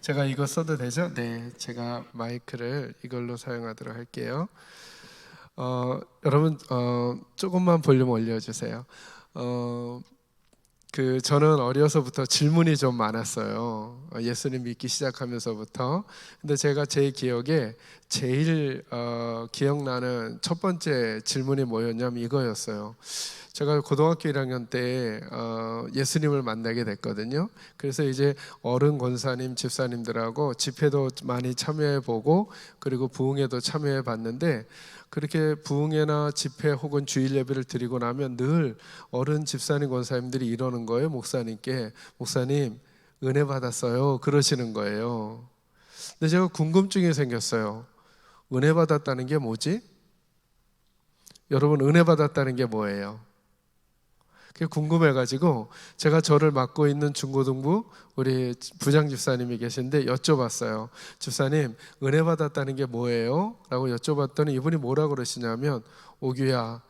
제가 이거 써도 되죠? 네, 제가 마이크를 이걸로 사용하도록 할게요. 여러분 조금만 볼륨 올려주세요. 어, 저는 어려서부터 질문이 좀 많았어요. 예수님 믿기 시작하면서부터. 근데 제가 제 기억에 제일 기억나는 첫 번째 질문이 뭐였냐면 이거였어요. 제가 고등학교 1학년 때 예수님을 만나게 됐거든요. 그래서 이제 어른 권사님, 집사님들하고 집회도 많이 참여해 보고 그리고 부흥회도 참여해 봤는데, 그렇게 부흥회나 집회 혹은 주일 예배를 드리고 나면 늘 어른 집사님 권사님들이 이러는 거예요. 목사님께, 목사님 은혜 받았어요, 그러시는 거예요. 근데 제가 궁금증이 생겼어요. 은혜 받았다는 게 뭐지? 여러분, 은혜 받았다는 게 뭐예요? 그게 궁금해가지고 제가 저를 맡고 있는 중고등부 우리 부장 집사님이 계신데 여쭤봤어요. 집사님, 은혜 받았다는 게 뭐예요? 라고 여쭤봤더니 이분이 뭐라 그러시냐면, 오규야,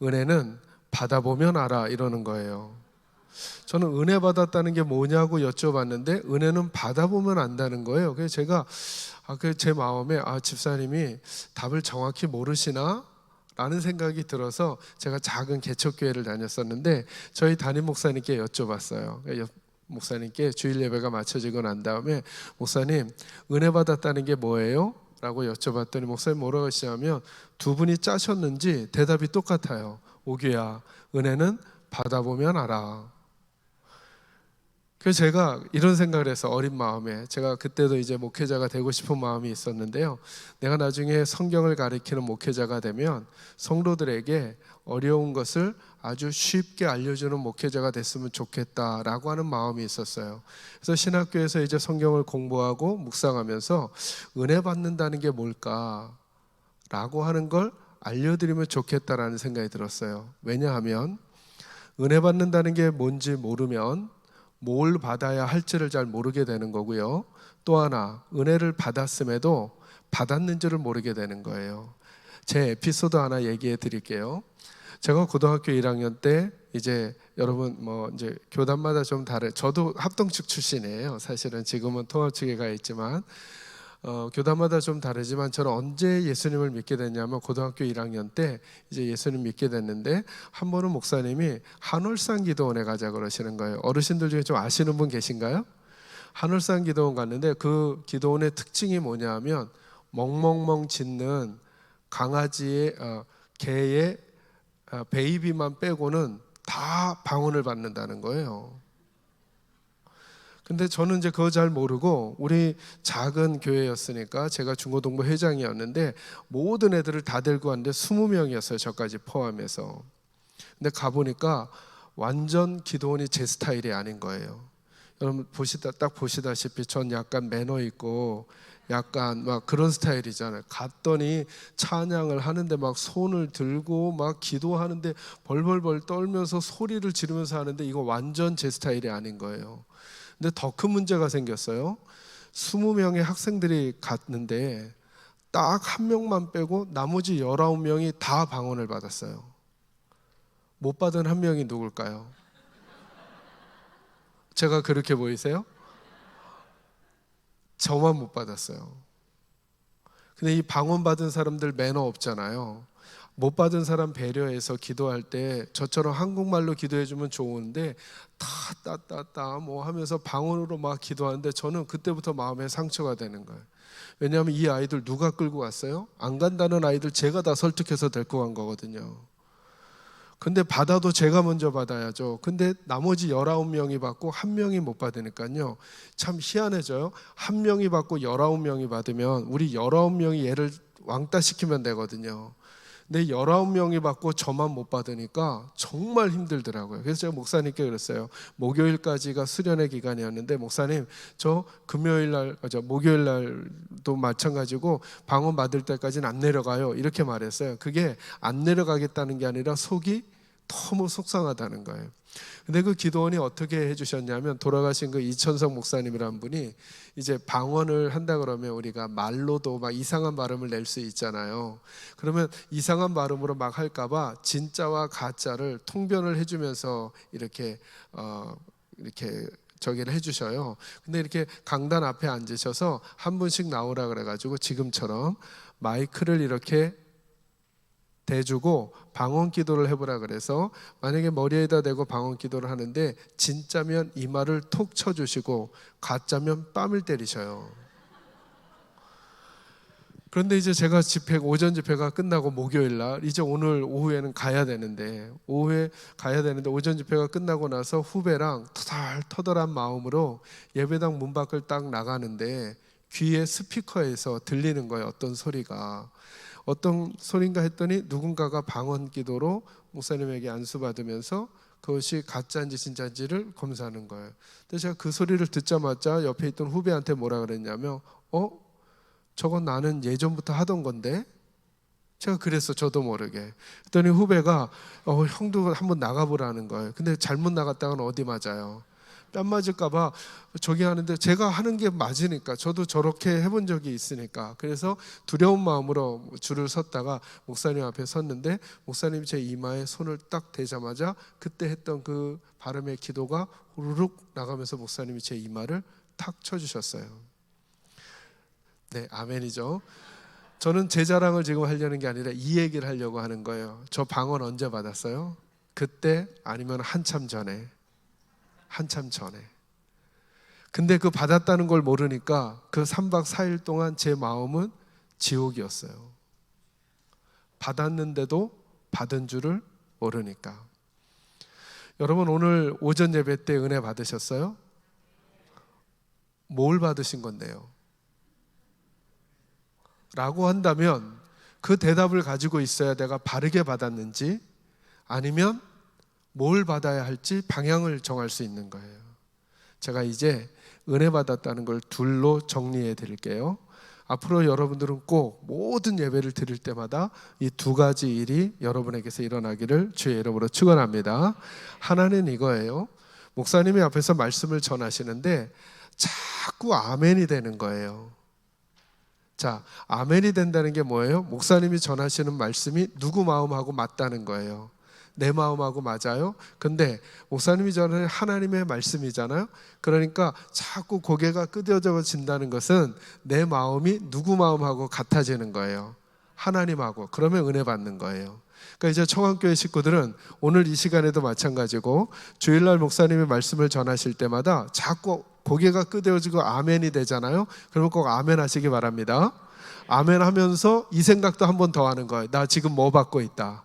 은혜는 받아보면 알아, 이러는 거예요. 저는 은혜 받았다는 게 뭐냐고 여쭤봤는데 은혜는 받아보면 안다는 거예요. 그래서 제가 제 마음에 집사님이 답을 정확히 모르시나? 라는 생각이 들어서 제가 작은 개척교회를 다녔었는데 저희 담임 목사님께 여쭤봤어요. 목사님께 주일 예배가 마쳐지고 난 다음에, 목사님 은혜 받았다는 게 뭐예요? 라고 여쭤봤더니 목사님 뭐라고 하시냐면, 두 분이 짜셨는지 대답이 똑같아요. 오규야, 은혜는 받아보면 알아. 그래서 제가 이런 생각을 해서 어린 마음에, 제가 그때도 이제 목회자가 되고 싶은 마음이 있었는데요, 내가 나중에 성경을 가르치는 목회자가 되면 성도들에게 어려운 것을 아주 쉽게 알려주는 목회자가 됐으면 좋겠다라고 하는 마음이 있었어요. 그래서 신학교에서 이제 성경을 공부하고 묵상하면서 은혜 받는다는 게 뭘까 라고 하는 걸 알려드리면 좋겠다라는 생각이 들었어요. 왜냐하면 은혜 받는다는 게 뭔지 모르면 뭘 받아야 할지를 잘 모르게 되는 거고요. 또 하나, 은혜를 받았음에도 받았는지를 모르게 되는 거예요. 제 에피소드 하나 얘기해 드릴게요. 제가 고등학교 1학년 때 이제 여러분 이제 교단마다 좀 저도 합동측 출신이에요. 사실은 지금은 통합측에 가 있지만 교단마다 좀 다르지만 저는 언제 예수님을 믿게 됐냐면 고등학교 1학년 때 이제 예수님 믿게 됐는데, 한 번은 목사님이 한월산 기도원에 가자 그러시는 거예요. 어르신들 중에 좀 아시는 분 계신가요? 한월산 기도원 갔는데 그 기도원의 특징이 뭐냐면 멍멍멍 짖는 강아지의 개의 베이비만 빼고는 다 방언을 받는다는 거예요. 근데 저는 이제 그거 잘 모르고, 우리 작은 교회였으니까 제가 중고등부 회장이었는데 모든 애들을 다 데리고 왔는데 20명이었어요, 저까지 포함해서. 근데 가보니까 완전 기도원이 제 스타일이 아닌 거예요. 여러분 딱 보시다시피 전 약간 매너 있고 약간 막 그런 스타일이잖아요. 갔더니 찬양을 하는데 막 손을 들고 막 기도하는데 벌벌벌 떨면서 소리를 지르면서 하는데 이거 완전 제 스타일이 아닌 거예요. 근데 더 큰 문제가 생겼어요. 20명의 학생들이 갔는데 딱 한 명만 빼고 나머지 19명이 다 방언을 받았어요. 못 받은 한 명이 누굴까요? 제가 그렇게 보이세요? 저만 못 받았어요. 근데 이 방언 받은 사람들 매너 없잖아요. 못 받은 사람 배려해서 기도할 때 저처럼 한국말로 기도해주면 좋은데 따따따 뭐 하면서 방언으로 막 기도하는데 저는 그때부터 마음에 상처가 되는 거예요. 왜냐하면 이 아이들 누가 끌고 왔어요? 안 간다는 아이들 제가 다 설득해서 데리고 간 거거든요. 근데 받아도 제가 먼저 받아야죠. 근데 나머지 19명이 받고 한 명이 못 받으니까요, 참 희한해져요. 한 명이 받고 19명이 받으면 우리 19명이 얘를 왕따 시키면 되거든요. 근데 19명이 받고 저만 못 받으니까 정말 힘들더라고요. 그래서 제가 목사님께 그랬어요. 목요일까지가 수련의 기간이었는데, 목사님 저 목요일 날도 마찬가지고 방언 받을 때까지는 안 내려가요, 이렇게 말했어요. 그게 안 내려가겠다는 게 아니라 속이 너무 속상하다는 거예요. 근데 그 기도원이 어떻게 해주셨냐면, 돌아가신 그 이천석 목사님이라는 분이 이제 방언을 한다 그러면 우리가 말로도 막 이상한 발음을 낼 수 있잖아요. 그러면 이상한 발음으로 막 할까봐 진짜와 가짜를 통변을 해주면서 이렇게 저기를 해주셔요. 근데 이렇게 강단 앞에 앉으셔서 한 분씩 나오라 그래가지고 지금처럼 마이크를 이렇게 대주고 방언 기도를 해보라 그래서, 만약에 머리에다 대고 방언 기도를 하는데 진짜면 이마를 톡 쳐주시고 가짜면 뺨을 때리셔요. 그런데 이제 제가 오전 집회가 끝나고 목요일 날, 이제 오늘 오후에는 가야 되는데, 오전 집회가 끝나고 나서 후배랑 터덜터덜한 마음으로 예배당 문 밖을 딱 나가는데 귀에 스피커에서 들리는 거예요. 어떤 소리인가 했더니 누군가가 방언 기도로 목사님에게 안수받으면서 그것이 가짜인지 진짜인지를 검사하는 거예요. 근데 제가 그 소리를 듣자마자 옆에 있던 후배한테 뭐라 그랬냐면, 저건 나는 예전부터 하던 건데? 제가 그랬어, 저도 모르게. 그랬더니 후배가 형도 한번 나가보라는 거예요. 근데 잘못 나갔다가는 어디 맞아요? 뺨 맞을까 봐 저기 하는데, 제가 하는 게 맞으니까, 저도 저렇게 해본 적이 있으니까, 그래서 두려운 마음으로 줄을 섰다가 목사님 앞에 섰는데, 목사님이 제 이마에 손을 딱 대자마자 그때 했던 그 발음의 기도가 후루룩 나가면서 목사님이 제 이마를 탁 쳐주셨어요. 네, 아멘이죠. 저는 제 자랑을 지금 하려는 게 아니라 이 얘기를 하려고 하는 거예요. 저 방언 언제 받았어요? 그때 아니면 한참 전에. 근데 그 받았다는 걸 모르니까 그 3박 4일 동안 제 마음은 지옥이었어요. 받았는데도 받은 줄을 모르니까. 여러분, 오늘 오전 예배 때 은혜 받으셨어요? 뭘 받으신 건데요? 라고 한다면 그 대답을 가지고 있어야 내가 바르게 받았는지, 아니면 뭘 받아야 할지 방향을 정할 수 있는 거예요. 제가 이제 은혜 받았다는 걸 둘로 정리해 드릴게요. 앞으로 여러분들은 꼭 모든 예배를 드릴 때마다 이 두 가지 일이 여러분에게서 일어나기를 주의 이름으로 축원합니다. 하나는 이거예요. 목사님이 앞에서 말씀을 전하시는데 자꾸 아멘이 되는 거예요. 자, 아멘이 된다는 게 뭐예요? 목사님이 전하시는 말씀이 누구 마음하고 맞다는 거예요. 내 마음하고 맞아요? 근데 목사님이 전하는 하나님의 말씀이잖아요. 그러니까 자꾸 고개가 끄덕여진다는 것은 내 마음이 누구 마음하고 같아지는 거예요? 하나님하고. 그러면 은혜 받는 거예요. 그러니까 이제 청암교회 식구들은 오늘 이 시간에도 마찬가지고, 주일날 목사님이 말씀을 전하실 때마다 자꾸 고개가 끄덕여지고 아멘이 되잖아요. 그러면 꼭 아멘 하시기 바랍니다. 아멘 하면서 이 생각도 한 번 더 하는 거예요. 나 지금 뭐 받고 있다?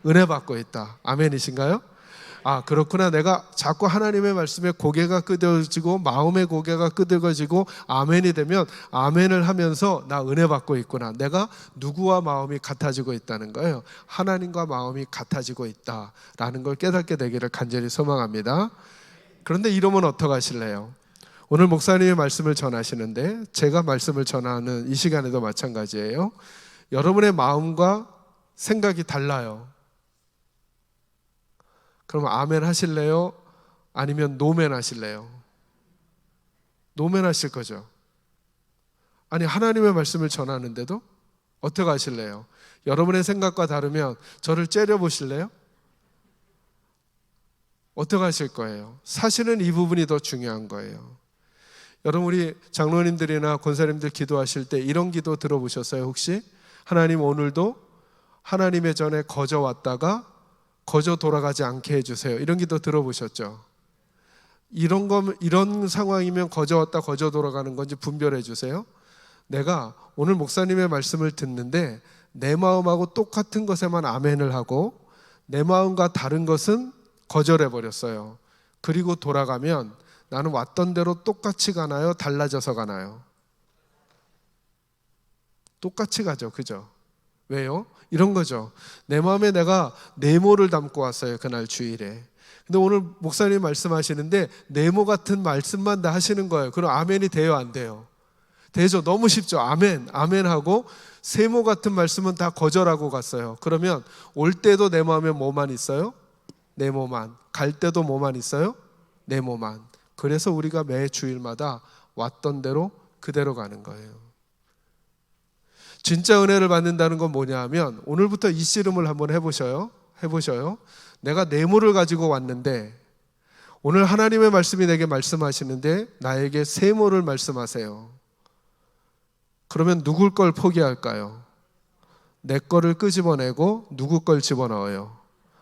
은혜 받고 있다. 아멘이신가요? 그렇구나. 내가 자꾸 하나님의 말씀에 고개가 끄덕여지고 마음의 고개가 끄덕여지고 아멘이 되면 아멘을 하면서 나 은혜 받고 있구나. 내가 누구와 마음이 같아지고 있다는 거예요. 하나님과 마음이 같아지고 있다라는 걸 깨닫게 되기를 간절히 소망합니다. 그런데 이러면 어떡하실래요? 오늘 목사님이 말씀을 전하시는데 제가 말씀을 전하는 이 시간에도 마찬가지예요. 여러분의 마음과 생각이 달라요. 그럼 아멘 하실래요? 아니면 노멘 하실래요? 노멘 하실 거죠. 아니, 하나님의 말씀을 전하는데도 어떻게 하실래요? 여러분의 생각과 다르면 저를 째려보실래요? 어떻게 하실 거예요? 사실은 이 부분이 더 중요한 거예요. 여러분, 우리 장로님들이나 권사님들 기도하실 때 이런 기도 들어보셨어요? 혹시? 하나님, 오늘도 하나님의 전에 거저 왔다가 거저 돌아가지 않게 해주세요. 이런 기도 들어보셨죠? 이런 상황이면 거저 왔다 거저 돌아가는 건지 분별해 주세요. 내가 오늘 목사님의 말씀을 듣는데 내 마음하고 똑같은 것에만 아멘을 하고 내 마음과 다른 것은 거절해 버렸어요. 그리고 돌아가면 나는 왔던 대로 똑같이 가나요? 달라져서 가나요? 똑같이 가죠. 그죠? 왜요? 이런 거죠. 내 마음에 내가 네모를 담고 왔어요. 그날 주일에. 근데 오늘 목사님 말씀하시는데 네모 같은 말씀만 다 하시는 거예요. 그럼 아멘이 돼요? 안 돼요? 되죠. 너무 쉽죠. 아멘, 아멘 하고 세모 같은 말씀은 다 거절하고 갔어요. 그러면 올 때도 내 마음에 뭐만 있어요? 네모만. 갈 때도 뭐만 있어요? 네모만. 그래서 우리가 매 주일마다 왔던 대로 그대로 가는 거예요. 진짜 은혜를 받는다는 건 뭐냐 하면 오늘부터 이 씨름을 한번 해보셔요. 내가 네모를 가지고 왔는데 오늘 하나님의 말씀이 내게 말씀하시는데 나에게 세모를 말씀하세요. 그러면 누굴 걸 포기할까요? 내 거를 끄집어내고 누구 걸 집어넣어요?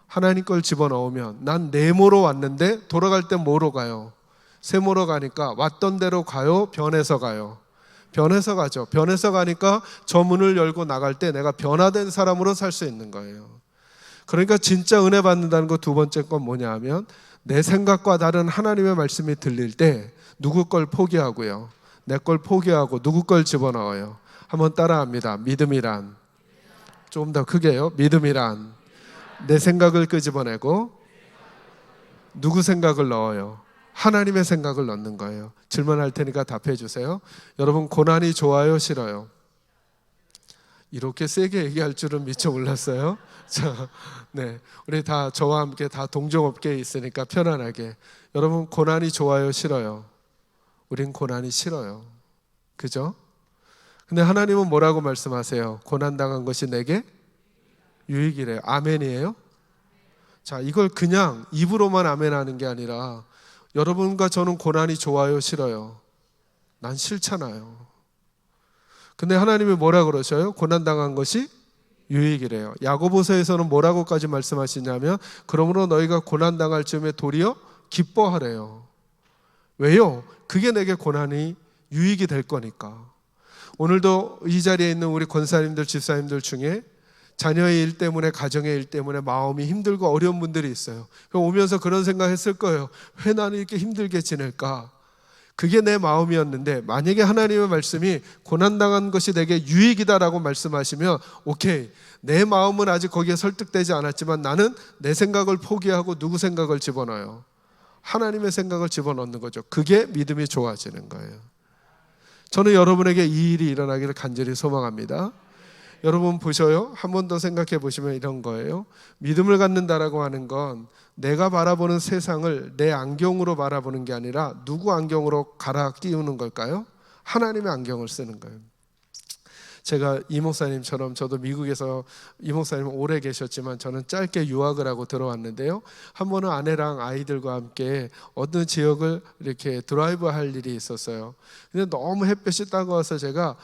하나님 걸 집어넣으면 난 네모로 왔는데 돌아갈 땐 뭐로 가요? 세모로 가니까 왔던 대로 가요? 변해서 가요? 변해서 가죠. 변해서 가니까 저 문을 열고 나갈 때 내가 변화된 사람으로 살 수 있는 거예요. 그러니까 진짜 은혜 받는다는 거 두 번째 건 뭐냐 하면 내 생각과 다른 하나님의 말씀이 들릴 때 누구 걸 포기하고요. 내 걸 포기하고 누구 걸 집어넣어요. 한번 따라합니다. 믿음이란, 조금 더 크게요. 믿음이란 내 생각을 끄집어내고 누구 생각을 넣어요? 하나님의 생각을 넣는 거예요. 질문할 테니까 답해 주세요. 여러분, 고난이 좋아요, 싫어요? 이렇게 세게 얘기할 줄은 미처 몰랐어요. 자, 네, 우리 다 저와 함께 다 동종업계에 있으니까 편안하게. 여러분, 고난이 좋아요, 싫어요? 우린 고난이 싫어요. 그죠? 근데 하나님은 뭐라고 말씀하세요? 고난 당한 것이 내게 유익이래요. 아멘이에요? 자, 이걸 그냥 입으로만 아멘하는 게 아니라 여러분과 저는 고난이 좋아요, 싫어요? 난 싫잖아요. 근데 하나님이 뭐라 그러셔요? 고난 당한 것이 유익이래요. 야고보서에서는 뭐라고까지 말씀하시냐면 그러므로 너희가 고난 당할 즈음에 도리어 기뻐하래요. 왜요? 그게 내게 고난이 유익이 될 거니까. 오늘도 이 자리에 있는 우리 권사님들, 집사님들 중에 자녀의 일 때문에, 가정의 일 때문에 마음이 힘들고 어려운 분들이 있어요. 오면서 그런 생각했을 거예요. 왜 나는 이렇게 힘들게 지낼까? 그게 내 마음이었는데 만약에 하나님의 말씀이 고난당한 것이 내게 유익이다라고 말씀하시면 오케이, 내 마음은 아직 거기에 설득되지 않았지만 나는 내 생각을 포기하고 누구 생각을 집어넣어요? 하나님의 생각을 집어넣는 거죠. 그게 믿음이 좋아지는 거예요. 저는 여러분에게 이 일이 일어나기를 간절히 소망합니다. 여러분 보셔요. 한 번 더 생각해 보시면 이런 거예요. 믿음을 갖는다라고 하는 건 내가 바라보는 세상을 내 안경으로 바라보는 게 아니라 누구 안경으로 갈아 끼우는 걸까요? 하나님의 안경을 쓰는 거예요. 제가 이 목사님처럼 저도 미국에서 이 목사님은 오래 계셨지만 저는 짧게 유학을 하고 들어왔는데요. 한 번은 아내랑 아이들과 함께 어느 지역을 이렇게 드라이브 할 일이 있었어요. 근데 너무 햇볕이 따가워서 제가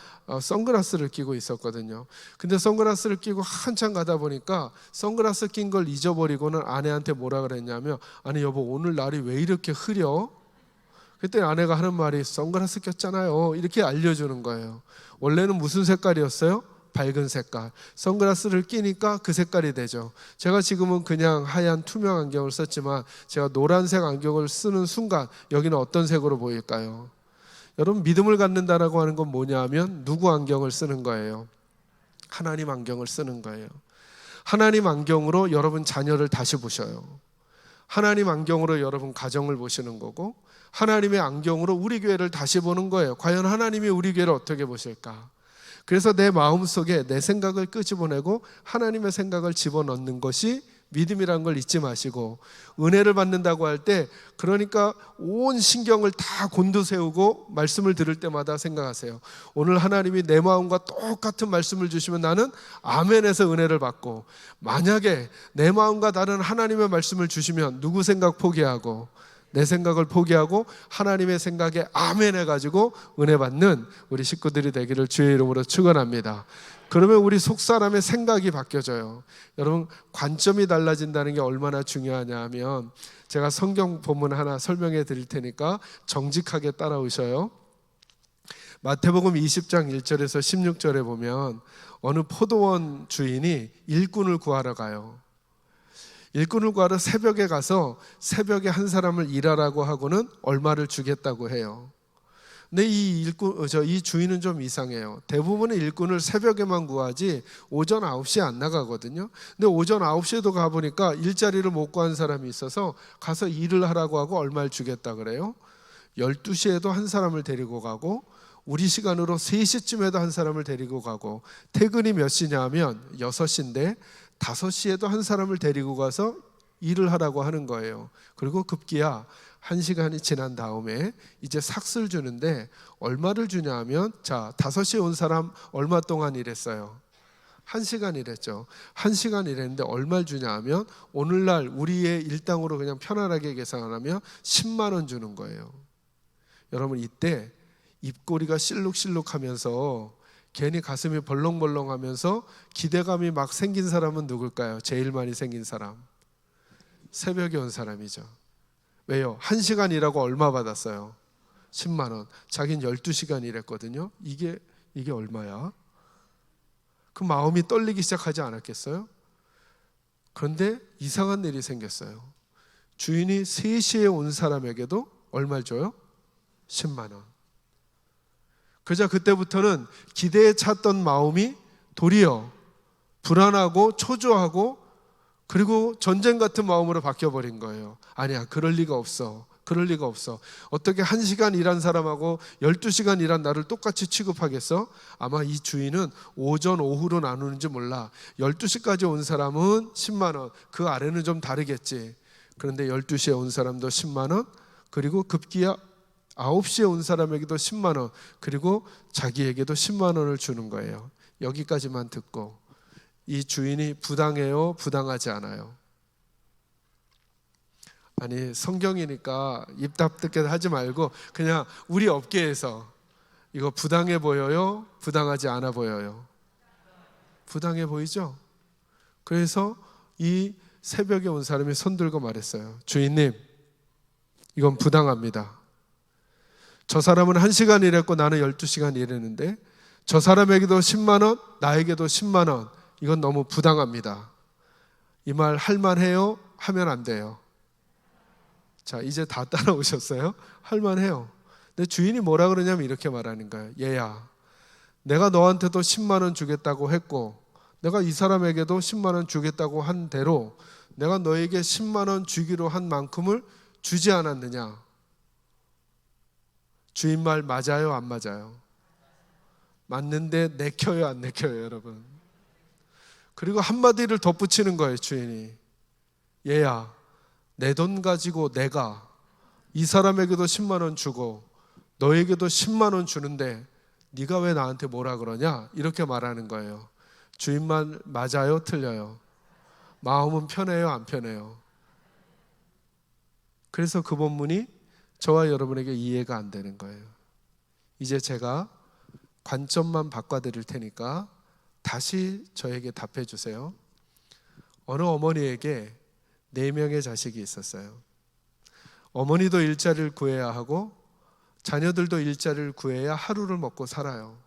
선글라스를 끼고 있었거든요. 근데 선글라스를 끼고 한참 가다 보니까 선글라스 낀 걸 잊어버리고는 아내한테 뭐라 그랬냐면 아니 여보 오늘 날이 왜 이렇게 흐려? 그때 아내가 하는 말이 선글라스 꼈잖아요. 이렇게 알려주는 거예요. 원래는 무슨 색깔이었어요? 밝은 색깔. 선글라스를 끼니까 그 색깔이 되죠. 제가 지금은 그냥 하얀 투명 안경을 썼지만 제가 노란색 안경을 쓰는 순간 여기는 어떤 색으로 보일까요? 여러분, 믿음을 갖는다라고 하는 건 뭐냐 하면 누구 안경을 쓰는 거예요? 하나님 안경을 쓰는 거예요. 하나님 안경으로 여러분 자녀를 다시 보셔요. 하나님 안경으로 여러분 가정을 보시는 거고 하나님의 안경으로 우리 교회를 다시 보는 거예요. 과연 하나님이 우리 교회를 어떻게 보실까? 그래서 내 마음속에 내 생각을 끄집어내고 하나님의 생각을 집어넣는 것이 믿음이라는 걸 잊지 마시고, 은혜를 받는다고 할 때 그러니까 온 신경을 다 곤두세우고 말씀을 들을 때마다 생각하세요. 오늘 하나님이 내 마음과 똑같은 말씀을 주시면 나는 아멘에서 은혜를 받고, 만약에 내 마음과 다른 하나님의 말씀을 주시면 누구 생각 포기하고 내 생각을 포기하고 하나님의 생각에 아멘 해가지고 은혜 받는 우리 식구들이 되기를 주의 이름으로 축원합니다. 그러면 우리 속사람의 생각이 바뀌어져요. 여러분, 관점이 달라진다는 게 얼마나 중요하냐 하면 제가 성경 본문 하나 설명해 드릴 테니까 정직하게 따라오셔요. 마태복음 20장 1절에서 16절에 보면 어느 포도원 주인이 일꾼을 구하러 가요. 일꾼을 구하러 새벽에 가서 새벽에 한 사람을 일하라고 하고는 얼마를 주겠다고 해요. 근데 이 주인은 좀 이상해요. 대부분의 일꾼을 새벽에만 구하지 오전 9시에 안 나가거든요. 근데 오전 9시에도 가보니까 일자리를 못 구한 사람이 있어서 가서 일을 하라고 하고 얼마를 주겠다 그래요. 12시에도 한 사람을 데리고 가고 우리 시간으로 3시쯤에도 한 사람을 데리고 가고, 퇴근이 몇 시냐 하면 6시인데 5시에도 한 사람을 데리고 가서 일을 하라고 하는 거예요. 그리고 급기야 1시간이 지난 다음에 이제 삭스를 주는데 얼마를 주냐 하면, 자, 5시에 온 사람 얼마 동안 일했어요? 1시간 일했죠. 1시간 일했는데 얼마를 주냐 하면 오늘날 우리의 일당으로 그냥 편안하게 계산하면 10만 원 주는 거예요. 여러분, 이때 입꼬리가 실룩실룩하면서 괜히 가슴이 벌렁벌렁하면서 기대감이 막 생긴 사람은 누굴까요? 제일 많이 생긴 사람, 새벽에 온 사람이죠. 왜요? 1시간 일하고 얼마 받았어요? 10만 원. 자기는 12시간 일했거든요. 이게 얼마야? 그 마음이 떨리기 시작하지 않았겠어요? 그런데 이상한 일이 생겼어요. 주인이 3시에 온 사람에게도 얼마를 줘요? 10만 원. 그저 그때부터는 기대에 찼던 마음이 도리어 불안하고 초조하고 그리고 전쟁 같은 마음으로 바뀌어버린 거예요. 아니야, 그럴 리가 없어. 그럴 리가 없어. 어떻게 1시간 일한 사람하고 12시간 일한 나를 똑같이 취급하겠어? 아마 이 주인은 오전, 오후로 나누는지 몰라. 12시까지 온 사람은 10만 원, 그 아래는 좀 다르겠지. 그런데 12시에 온 사람도 10만 원, 그리고 급기야 9시에 온 사람에게도 10만 원, 그리고 자기에게도 10만 원을 주는 거예요. 여기까지만 듣고 이 주인이 부당해요? 부당하지 않아요? 아니, 성경이니까 입답답게 하지 말고 그냥 우리 업계에서 이거 부당해 보여요? 부당하지 않아 보여요? 부당해 보이죠? 그래서 이 새벽에 온 사람이 손 들고 말했어요. 주인님, 이건 부당합니다. 저 사람은 1시간 일했고 나는 12시간 일했는데 저 사람에게도 10만 원, 나에게도 10만 원. 이건 너무 부당합니다. 이 말 할만해요? 하면 안 돼요. 자, 이제 다 따라오셨어요? 할만해요. 근데 주인이 뭐라 그러냐면 이렇게 말하는 거예요. 얘야, 내가 너한테도 10만 원 주겠다고 했고 내가 이 사람에게도 10만 원 주겠다고 한 대로 내가 너에게 10만 원 주기로 한 만큼을 주지 않았느냐? 주인 말 맞아요? 안 맞아요? 맞는데 내켜요? 안 내켜요? 여러분? 그리고 한마디를 덧붙이는 거예요. 주인이, 얘야, 내 돈 가지고 내가 이 사람에게도 10만 원 주고 너에게도 10만 원 주는데 네가 왜 나한테 뭐라 그러냐? 이렇게 말하는 거예요. 주인 말 맞아요? 틀려요? 마음은 편해요? 안 편해요? 그래서 그 본문이 저와 여러분에게 이해가 안 되는 거예요. 이제 제가 관점만 바꿔드릴 테니까 다시 저에게 답해 주세요. 어느 어머니에게 4명의 자식이 있었어요. 어머니도 일자리를 구해야 하고 자녀들도 일자리를 구해야 하루를 먹고 살아요.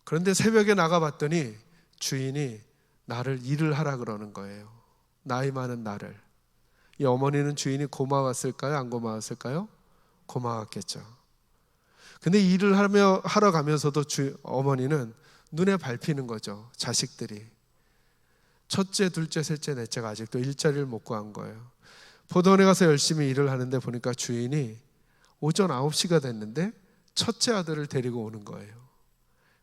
그런데 새벽에 나가봤더니 주인이 나를 일을 하라 그러는 거예요. 나이 많은 나를. 이 어머니는 주인이 고마웠을까요? 안 고마웠을까요? 고마웠겠죠. 근데 일을 하러 가면서도 어머니는 눈에 밟히는 거죠. 자식들이. 첫째, 둘째, 셋째, 넷째가 아직도 일자리를 못 구한 거예요. 포도원에 가서 열심히 일을 하는데 보니까 주인이 오전 9시가 됐는데 첫째 아들을 데리고 오는 거예요.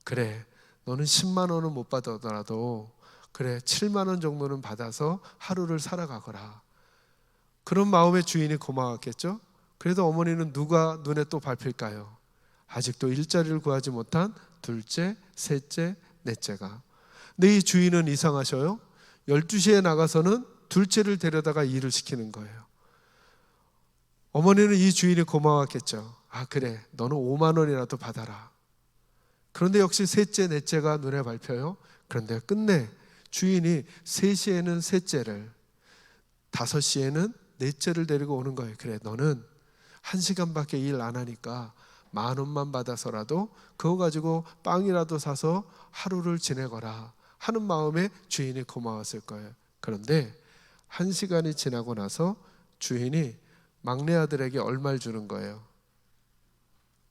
그래, 너는 10만 원은 못 받더라도 그래, 7만 원 정도는 받아서 하루를 살아가거라. 그런 마음에 주인이 고마웠겠죠? 그래도 어머니는 누가 눈에 또 밟힐까요? 아직도 일자리를 구하지 못한 둘째, 셋째, 넷째가. 근데 이 주인은 이상하셔요. 12시에 나가서는 둘째를 데려다가 일을 시키는 거예요. 어머니는 이 주인이 고마웠겠죠. 아, 그래, 너는 5만 원이라도 받아라. 그런데 역시 셋째, 넷째가 눈에 밟혀요. 그런데 끝내 주인이 3시에는 셋째를, 5시에는 넷째를 데리고 오는 거예요. 그래, 너는 1시간밖에 일 안 하니까 10,000원만 받아서라도 그거 가지고 빵이라도 사서 하루를 지내거라 하는 마음에 주인이 고마웠을 거예요. 그런데 1시간이 지나고 나서 주인이 막내 아들에게 얼마를 주는 거예요?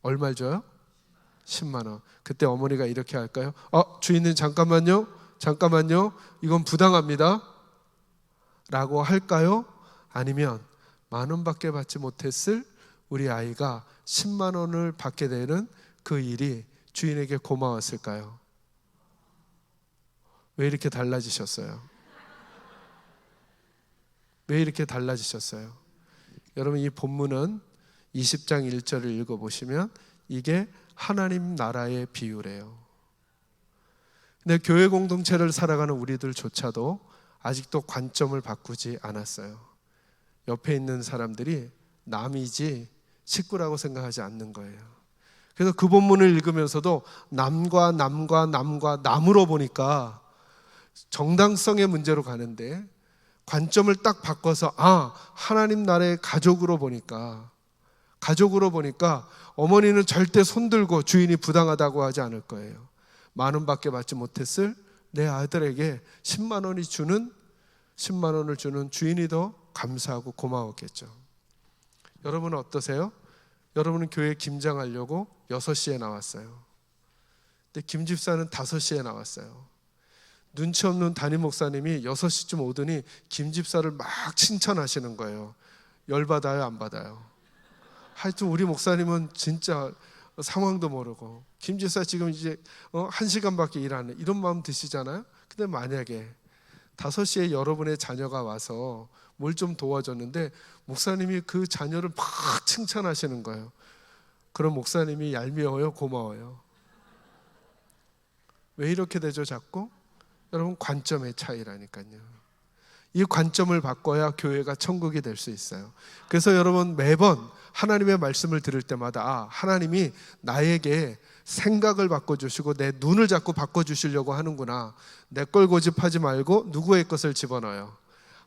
얼마를 줘요? 10만 원. 그때 어머니가 이렇게 할까요? 주인님 잠깐만요. 이건 부당합니다. 라고 할까요? 아니면 10,000원밖에 받지 못했을 우리 아이가 10만 원을 받게 되는 그 일이 주인에게 고마웠을까요? 왜 이렇게 달라지셨어요? 왜 이렇게 달라지셨어요? 여러분, 이 본문은 20장 1절을 읽어보시면 이게 하나님 나라의 비유래요. 근데 교회 공동체를 살아가는 우리들조차도 아직도 관점을 바꾸지 않았어요. 옆에 있는 사람들이 남이지 식구라고 생각하지 않는 거예요. 그래서 그 본문을 읽으면서도 남과 남으로 보니까 정당성의 문제로 가는데, 관점을 딱 바꿔서 하나님 나라의 가족으로 보니까 어머니는 절대 손들고 주인이 부당하다고 하지 않을 거예요. 10,000원밖에 받지 못했을 내 아들에게 10만 원을 주는 주인이 더 감사하고 고마웠겠죠. 여러분은 어떠세요? 여러분은 교회 김장하려고 6시에 나왔어요. 근데 김 집사는 5시에 나왔어요. 눈치 없는 담임 목사님이 6시쯤 오더니 김 집사를 막 칭찬하시는 거예요. 열받아요, 안 받아요? 하여튼 우리 목사님은 진짜 상황도 모르고, 김 집사 지금 이제 1시간밖에 일 안 해, 이런 마음 드시잖아요. 근데 만약에 5시에 여러분의 자녀가 와서 뭘 좀 도와줬는데 목사님이 그 자녀를 막 칭찬하시는 거예요. 그럼 목사님이 얄미워요, 고마워요? 왜 이렇게 되죠, 자꾸? 여러분, 관점의 차이라니까요. 이 관점을 바꿔야 교회가 천국이 될 수 있어요. 그래서 여러분, 매번 하나님의 말씀을 들을 때마다 하나님이 나에게 생각을 바꿔주시고 내 눈을 자꾸 바꿔주시려고 하는구나. 내 걸 고집하지 말고 누구의 것을 집어넣어요?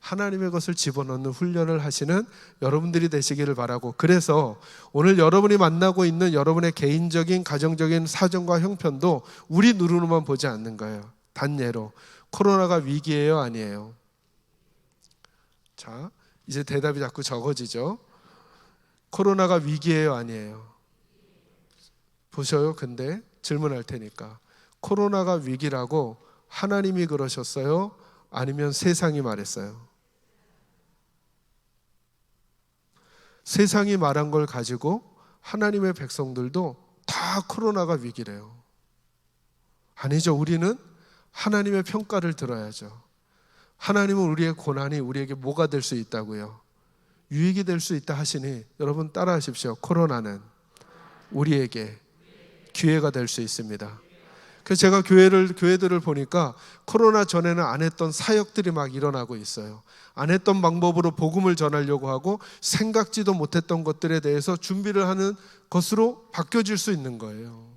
하나님의 것을 집어넣는 훈련을 하시는 여러분들이 되시기를 바라고, 그래서 오늘 여러분이 만나고 있는 여러분의 개인적인 가정적인 사정과 형편도 우리 눈으로만 보지 않는 거예요. 단예로, 코로나가 위기예요, 아니에요? 자, 이제 대답이 자꾸 적어지죠. 코로나가 위기예요, 아니에요? 보셔요. 근데 질문할 테니까, 코로나가 위기라고 하나님이 그러셨어요? 아니면 세상이 말했어요? 세상이 말한 걸 가지고 하나님의 백성들도 다 코로나가 위기래요. 아니죠. 우리는 하나님의 평가를 들어야죠. 하나님은 우리의 고난이 우리에게 뭐가 될 수 있다고요? 유익이 될 수 있다 하시니 여러분 따라 하십시오. 코로나는 우리에게 기회가 될 수 있습니다. 그래서 제가 교회들을 보니까 코로나 전에는 안 했던 사역들이 막 일어나고 있어요. 안 했던 방법으로 복음을 전하려고 하고 생각지도 못했던 것들에 대해서 준비를 하는 것으로 바뀌어질 수 있는 거예요.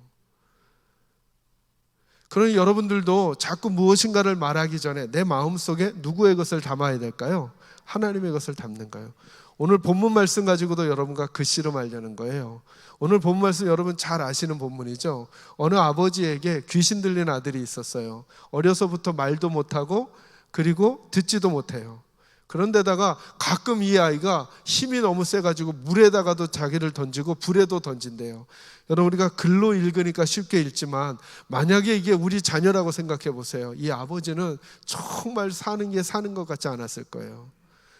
그러니 여러분들도 자꾸 무엇인가를 말하기 전에 내 마음속에 누구의 것을 담아야 될까요? 하나님의 것을 담는 거예요. 오늘 본문 말씀 가지고도 여러분과 글씨름하려는 거예요. 오늘 본문 말씀 여러분 잘 아시는 본문이죠. 어느 아버지에게 귀신 들린 아들이 있었어요. 어려서부터 말도 못하고 그리고 듣지도 못해요. 그런데다가 가끔 이 아이가 힘이 너무 세가지고 물에다가도 자기를 던지고 불에도 던진대요. 여러분, 우리가 글로 읽으니까 쉽게 읽지만 만약에 이게 우리 자녀라고 생각해 보세요. 이 아버지는 정말 사는 게 사는 것 같지 않았을 거예요.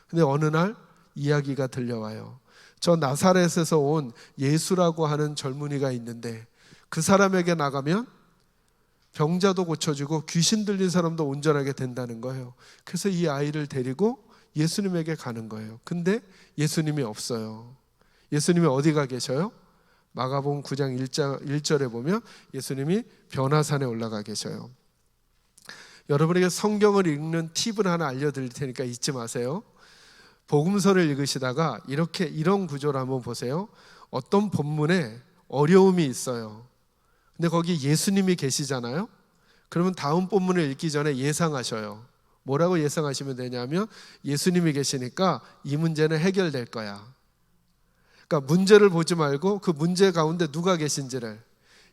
근데 어느 날 이야기가 들려와요. 저 나사렛에서 온 예수라고 하는 젊은이가 있는데 그 사람에게 나가면 병자도 고쳐지고 귀신 들린 사람도 온전하게 된다는 거예요. 그래서 이 아이를 데리고 예수님에게 가는 거예요. 근데 예수님이 없어요. 예수님이 어디가 계셔요? 마가복음 9장 1절에 보면 예수님이 변화산에 올라가 계셔요. 여러분에게 성경을 읽는 팁을 하나 알려드릴 테니까 잊지 마세요. 복음서를 읽으시다가 이런 구조를 한번 보세요. 어떤 본문에 어려움이 있어요. 근데 거기 예수님이 계시잖아요. 그러면 다음 본문을 읽기 전에 예상하셔요. 뭐라고 예상하시면 되냐면 예수님이 계시니까 이 문제는 해결될 거야. 그러니까 문제를 보지 말고 그 문제 가운데 누가 계신지를,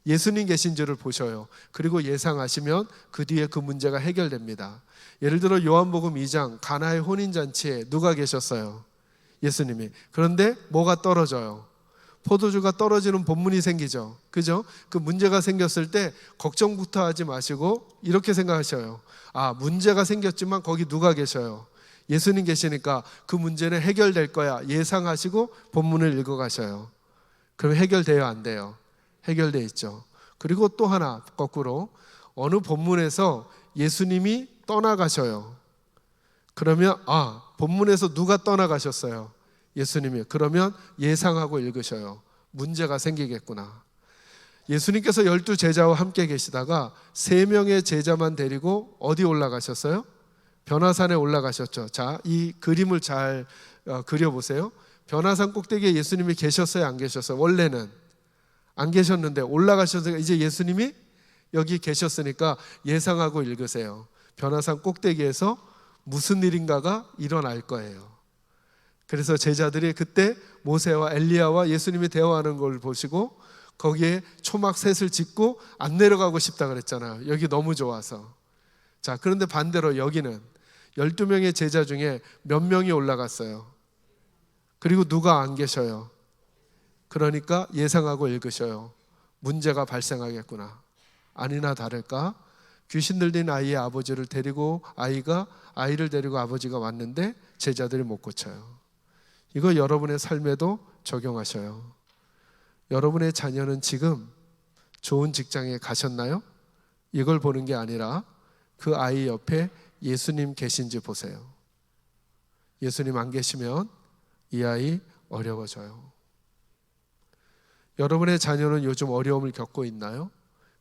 예수님 계신지를 보셔요. 그리고 예상하시면 그 뒤에 그 문제가 해결됩니다. 예를 들어 요한복음 2장 가나의 혼인잔치에 누가 계셨어요? 예수님이. 그런데 뭐가 떨어져요? 포도주가 떨어지는 본문이 생기죠. 그죠? 그 문제가 생겼을 때 걱정부터 하지 마시고 이렇게 생각하셔요. 문제가 생겼지만 거기 누가 계셔요? 예수님 계시니까 그 문제는 해결될 거야 예상하시고 본문을 읽어가셔요. 그럼 해결돼요, 안 돼요? 해결돼 있죠. 그리고 또 하나 거꾸로 어느 본문에서 예수님이 떠나가셔요. 그러면 본문에서 누가 떠나가셨어요? 예수님이. 그러면 예상하고 읽으셔요. 문제가 생기겠구나. 예수님께서 12제자와 함께 계시다가 3명의 제자만 데리고 어디 올라가셨어요? 변화산에 올라가셨죠. 자, 이 그림을 잘 그려보세요. 변화산 꼭대기에 예수님이 계셨어요, 안 계셨어요? 원래는 안 계셨는데 올라가셔서 이제 예수님이 여기 계셨으니까 예상하고 읽으세요. 변화산 꼭대기에서 무슨 일인가가 일어날 거예요. 그래서 제자들이 그때 모세와 엘리야와 예수님이 대화하는 걸 보시고 거기에 초막 셋을 짓고 안 내려가고 싶다 그랬잖아요. 여기 너무 좋아서. 자, 그런데 반대로 여기는 12명의 제자 중에 몇 명이 올라갔어요. 그리고 누가 안 계셔요. 그러니까 예상하고 읽으셔요. 문제가 발생하겠구나. 아니나 다를까 귀신 들린 아이의 아버지를 데리고 아이를 데리고 아버지가 왔는데 제자들이 못 고쳐요. 이거 여러분의 삶에도 적용하셔요. 여러분의 자녀는 지금 좋은 직장에 가셨나요? 이걸 보는 게 아니라 그 아이 옆에 예수님 계신지 보세요. 예수님 안 계시면 이 아이 어려워져요. 여러분의 자녀는 요즘 어려움을 겪고 있나요?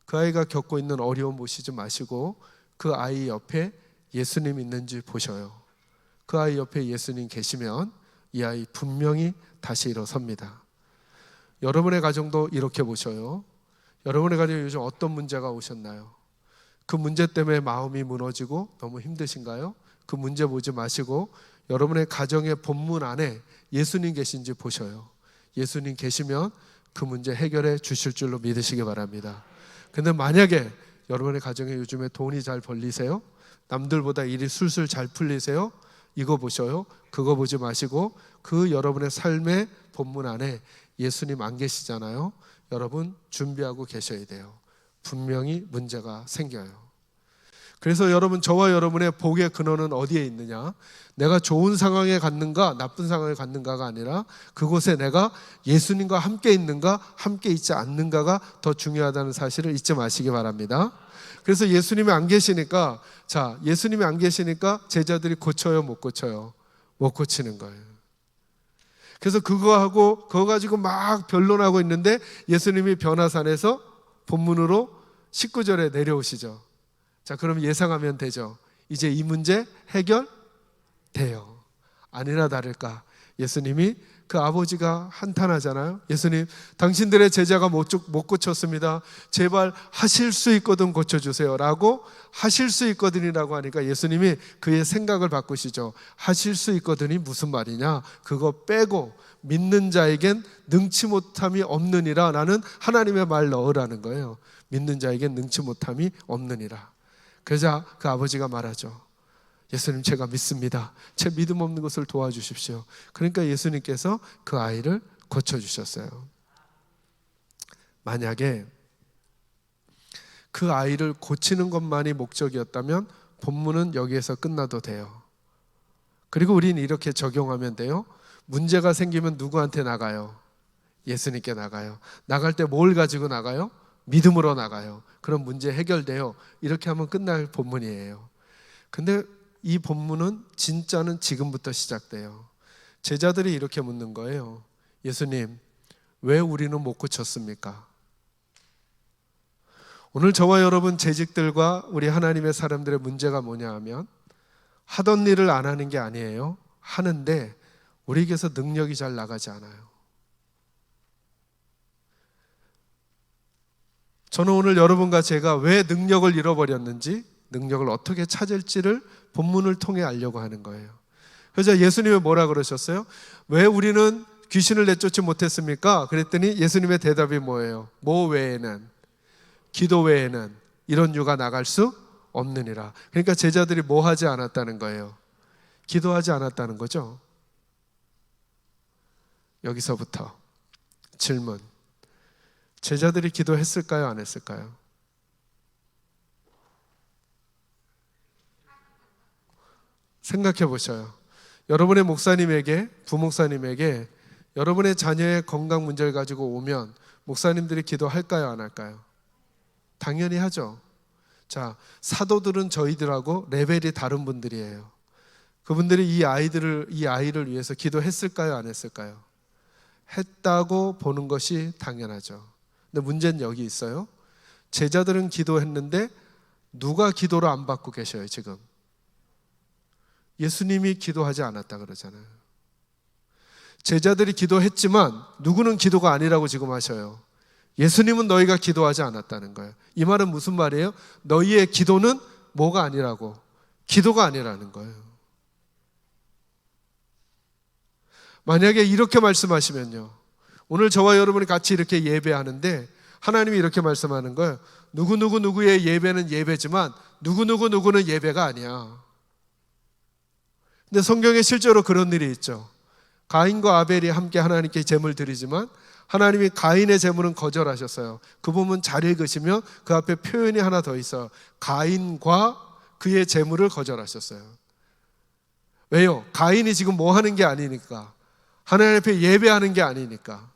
그 아이가 겪고 있는 어려움 보시지 마시고 그 아이 옆에 예수님 있는지 보셔요. 그 아이 옆에 예수님 계시면 이 아이 분명히 다시 일어섭니다. 여러분의 가정도 이렇게 보셔요. 여러분의 가정에 요즘 어떤 문제가 오셨나요? 그 문제 때문에 마음이 무너지고 너무 힘드신가요? 그 문제 보지 마시고 여러분의 가정의 본문 안에 예수님 계신지 보셔요. 예수님 계시면 그 문제 해결해 주실 줄로 믿으시기 바랍니다. 근데 만약에 여러분의 가정에 요즘에 돈이 잘 벌리세요? 남들보다 일이 술술 잘 풀리세요? 이거 보셔요. 그거 보지 마시고 그 여러분의 삶의 본문 안에 예수님 안 계시잖아요. 여러분 준비하고 계셔야 돼요. 분명히 문제가 생겨요. 그래서 여러분, 저와 여러분의 복의 근원은 어디에 있느냐? 내가 좋은 상황에 갔는가 나쁜 상황에 갔는가가 아니라 그곳에 내가 예수님과 함께 있는가 함께 있지 않는가가 더 중요하다는 사실을 잊지 마시기 바랍니다. 그래서 예수님이 안 계시니까 예수님이 안 계시니까 제자들이 고쳐요, 못 고쳐요? 못 고치는 거예요. 그래서 그거 가지고 막 변론하고 있는데 예수님이 변화산에서 본문으로 19절에 내려오시죠. 자, 그럼 예상하면 되죠. 이제 이 문제 해결돼요. 아니나 다를까 예수님이 그 아버지가 한탄하잖아요. 예수님, 당신들의 제자가 못 고쳤습니다. 제발 하실 수 있거든 고쳐주세요 라고 하실 수 있거든이라고 하니까 예수님이 그의 생각을 바꾸시죠. 하실 수 있거든이 무슨 말이냐? 그거 빼고 믿는 자에겐 능치 못함이 없느니라 라는 하나님의 말 넣으라는 거예요. 믿는 자에겐 능치 못함이 없느니라. 그러자 그 아버지가 말하죠. 예수님, 제가 믿습니다. 제 믿음 없는 것을 도와주십시오. 그러니까 예수님께서 그 아이를 고쳐주셨어요. 만약에 그 아이를 고치는 것만이 목적이었다면 본문은 여기에서 끝나도 돼요. 그리고 우리는 이렇게 적용하면 돼요. 문제가 생기면 누구한테 나가요? 예수님께 나가요. 나갈 때 뭘 가지고 나가요? 믿음으로 나가요. 그럼 문제 해결돼요. 이렇게 하면 끝날 본문이에요. 근데 이 본문은 진짜는 지금부터 시작돼요. 제자들이 이렇게 묻는 거예요. 예수님, 왜 우리는 못 고쳤습니까? 오늘 저와 여러분 재직들과 우리 하나님의 사람들의 문제가 뭐냐 하면 하던 일을 안 하는 게 아니에요. 하는데 우리에게서 능력이 잘 나가지 않아요. 저는 오늘 여러분과 제가 왜 능력을 잃어버렸는지, 능력을 어떻게 찾을지를 본문을 통해 알려고 하는 거예요. 그래서 예수님이 뭐라 그러셨어요? 왜 우리는 귀신을 내쫓지 못했습니까? 그랬더니 예수님의 대답이 뭐예요? 뭐 외에는, 기도 외에는 이런 유가 나갈 수 없느니라. 그러니까 제자들이 뭐 하지 않았다는 거예요? 기도하지 않았다는 거죠. 여기서부터 질문. 제자들이 기도했을까요? 안 했을까요? 생각해 보셔요. 여러분의 목사님에게, 부목사님에게 여러분의 자녀의 건강 문제를 가지고 오면 목사님들이 기도할까요? 안 할까요? 당연히 하죠. 자, 사도들은 저희들하고 레벨이 다른 분들이에요. 그분들이 이 아이를 위해서 기도했을까요? 안 했을까요? 했다고 보는 것이 당연하죠. 근데 문제는 여기 있어요. 제자들은 기도했는데 누가 기도를 안 받고 계셔요 지금? 예수님이 기도하지 않았다 그러잖아요. 제자들이 기도했지만 누구는 기도가 아니라고 지금 하셔요. 예수님은 너희가 기도하지 않았다는 거예요. 이 말은 무슨 말이에요? 너희의 기도는 뭐가 아니라고? 기도가 아니라는 거예요. 만약에 이렇게 말씀하시면요, 오늘 저와 여러분이 같이 이렇게 예배하는데 하나님이 이렇게 말씀하는 거예요. 누구의 예배는 예배지만 누구는 예배가 아니야. 근데 성경에 실제로 그런 일이 있죠. 가인과 아벨이 함께 하나님께 제물 드리지만 하나님이 가인의 제물은 거절하셨어요. 그 부분 잘 읽으시면 그 앞에 표현이 하나 더 있어요. 가인과 그의 제물을 거절하셨어요. 왜요? 가인이 지금 뭐 하는 게 아니니까. 하나님 앞에 예배하는 게 아니니까.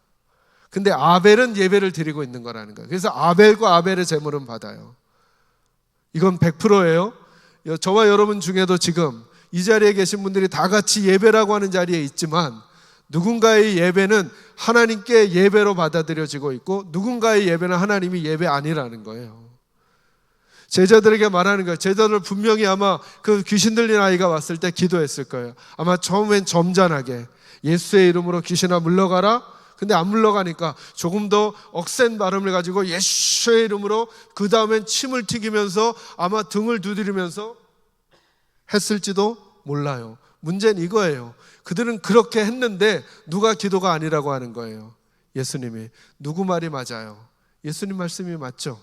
근데 아벨은 예배를 드리고 있는 거라는 거예요. 그래서 아벨과 아벨의 제물은 받아요. 이건 100%예요. 저와 여러분 중에도 지금 이 자리에 계신 분들이 다 같이 예배라고 하는 자리에 있지만 누군가의 예배는 하나님께 예배로 받아들여지고 있고 누군가의 예배는 하나님이 예배 아니라는 거예요. 제자들에게 말하는 거예요. 제자들 분명히 아마 그 귀신 들린 아이가 왔을 때 기도했을 거예요. 아마 처음엔 점잖하게 예수의 이름으로 귀신아 물러가라. 근데 안 물러가니까 조금 더 억센 발음을 가지고 예수의 이름으로, 그 다음엔 침을 튀기면서 아마 등을 두드리면서 했을지도 몰라요. 문제는 이거예요. 그들은 그렇게 했는데 누가 기도가 아니라고 하는 거예요? 예수님이. 누구 말이 맞아요? 예수님 말씀이 맞죠?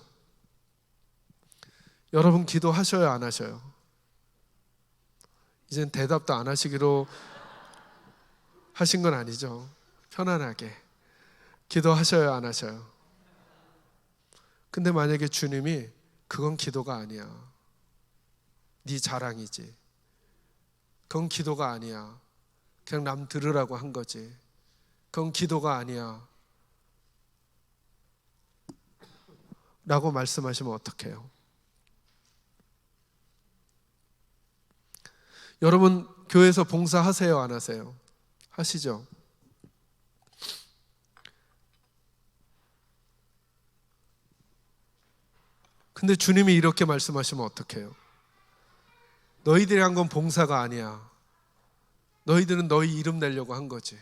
여러분 기도하셔요, 안 하셔요? 이젠 대답도 안 하시기로 하신 건 아니죠? 편안하게 기도하셔요, 안 하셔요? 근데 만약에 주님이 그건 기도가 아니야, 네 자랑이지, 그건 기도가 아니야, 그냥 남 들으라고 한 거지, 그건 기도가 아니야 라고 말씀하시면 어떡해요? 여러분 교회에서 봉사하세요, 안 하세요? 하시죠? 근데 주님이 이렇게 말씀하시면 어떡해요? 너희들이 한 건 봉사가 아니야. 너희들은 너희 이름 내려고 한 거지.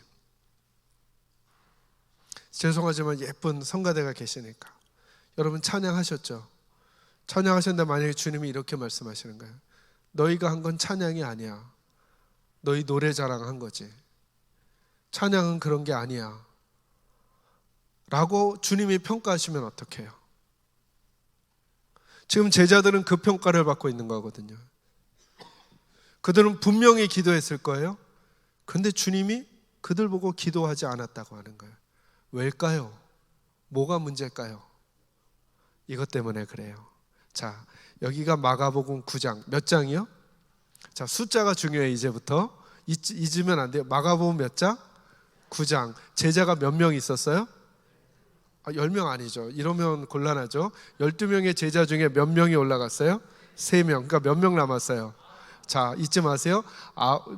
죄송하지만 예쁜 성가대가 계시니까 여러분 찬양하셨죠? 찬양하셨는데 만약에 주님이 이렇게 말씀하시는 거예요. 너희가 한 건 찬양이 아니야. 너희 노래 자랑한 거지. 찬양은 그런 게 아니야 라고 주님이 평가하시면 어떡해요? 지금 제자들은 그 평가를 받고 있는 거거든요. 그들은 분명히 기도했을 거예요. 근데 주님이 그들 보고 기도하지 않았다고 하는 거예요. 왜일까요? 뭐가 문제일까요? 이것 때문에 그래요. 자, 여기가 마가복음 9장 몇 장이요? 자, 숫자가 중요해요. 이제부터 잊으면 안 돼요. 마가복음 몇 장? 9장. 제자가 몇 명 있었어요? 10명 아니죠. 이러면 곤란하죠. 12명의 제자 중에 몇 명이 올라갔어요? 3명. 그러니까 몇 명 남았어요? 자, 잊지 마세요.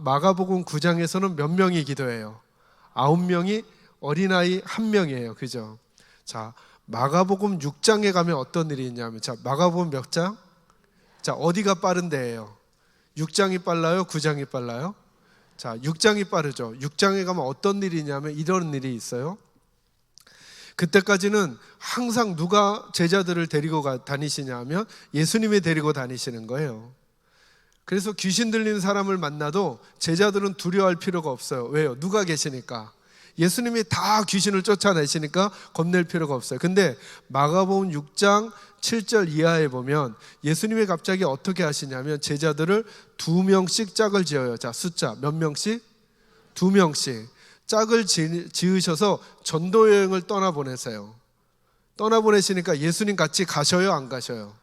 마가복음 9장에서는 몇 명이 기도해요? 9명이 어린아이 1명이에요. 그죠? 자, 마가복음 6장에 가면 어떤 일이 있냐면, 자, 마가복음 몇 장? 자, 어디가 빠른 데예요? 6장이 빨라요? 9장이 빨라요? 자, 6장이 빠르죠. 6장에 가면 어떤 일이 있냐면 이런 일이 있어요. 그때까지는 항상 누가 제자들을 데리고 다니시냐 하면 예수님이 데리고 다니시는 거예요. 그래서 귀신 들리는 사람을 만나도 제자들은 두려워할 필요가 없어요. 왜요? 누가 계시니까. 예수님이 다 귀신을 쫓아내시니까 겁낼 필요가 없어요. 근데 마가복음 6장 7절 이하에 보면 예수님이 갑자기 어떻게 하시냐면 제자들을 2명씩 짝을 지어요. 자, 숫자 몇 명씩? 2명씩 짝을 지으셔서 전도 여행을 떠나보내세요. 떠나보내시니까 예수님 같이 가셔요, 안 가셔요?